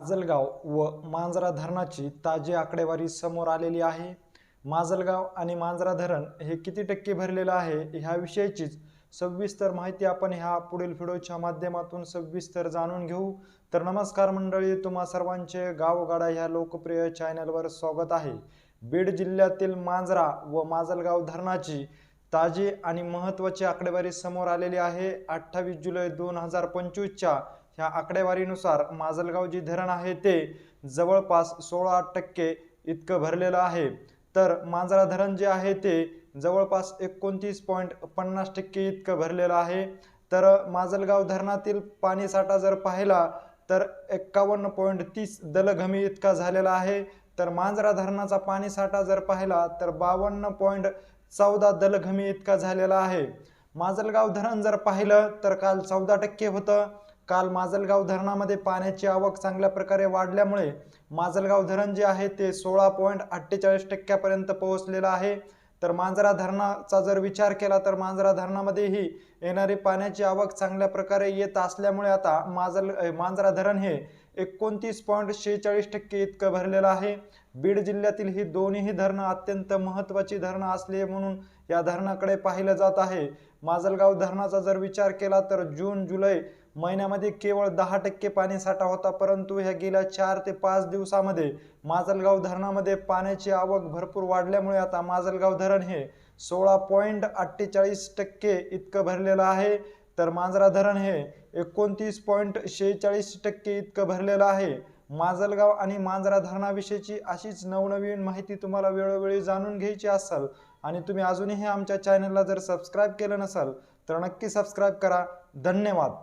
माजलगाव व मांजरा धरणाची ताजी आकडेवारी समोर आलेली आहे। माजलगाव आणि मांजरा धरण हे किती टक्के भरलेलं आहे ह्याविषयीचीच सविस्तर माहिती आपण ह्या पुढील व्हिडिओच्या माध्यमातून सविस्तर जाणून घेऊ। तर नमस्कार मंडळी, तुम्हा सर्वांचे गावगाडा ह्या लोकप्रिय चॅनलवर स्वागत आहे। बीड जिल्ह्यातील मांजरा व माजलगाव धरणाची ताजी आणि महत्त्वाची आकडेवारी समोर आलेली आहे। 28 जुलै 2025च्या ह्या आकडेवारीनुसार माजलगाव जे धरण आहे ते जवळपास 16% इतकं भरलेलं आहे। तर मांजरा धरण जे आहे ते जवळपास 29.50% इतकं भरलेलं आहे। तर माजलगाव धरणातील पाणीसाठा जर पाहिला तर 51.30 दलघमी इतका झालेला आहे। तर मांजरा धरणाचा पाणीसाठा जर पाहिला तर 52.14 दलघमी इतका झालेला आहे। माजलगाव धरण जर पाहिलं तर काल 14% होतं। काल माजलगाव धरणामध्ये पाण्याची आवक चांगल्या प्रकारे वाढल्यामुळे माजलगाव धरण जे आहे ते 16.48% पर्यंत पोहोचलेलं आहे। तर मांजरा धरणाचा जर विचार केला तर मांजरा धरणामध्येही येणारी पाण्याची आवक चांगल्या प्रकारे येत असल्यामुळे आता मांजरा धरण हे 29.46% इतकं भरलेलं आहे। बीड जिल्ह्यातील ही दोन्ही धरणं अत्यंत महत्त्वाची धरणं असली म्हणून या धरणाकडे पाहिलं जात आहे। माजलगाव धरणाचा जर विचार केला तर जून जुलै महिन्यामध्ये केवळ 10% पाणीसाठा होता, परंतु ह्या गेल्या 4 ते 5 दिवसामध्ये माजलगाव धरणामध्ये पाण्याची आवक भरपूर वाढल्यामुळे आता माजलगाव धरण हे 16.48% इतकं भरलेलं आहे। तर मांजरा धरण हे 29.46% इतकं भरलेलं आहे। माजलगाव आणि मांजरा धरणाविषयीची अशीच नवनवीन माहिती तुम्हाला वेळोवेळी जाणून घ्यायची असेल आणि तुम्ही अजूनही आमच्या चॅनलला जर सबस्क्राईब केलं नसेल तर नक्की सबस्क्राईब करा। धन्यवाद।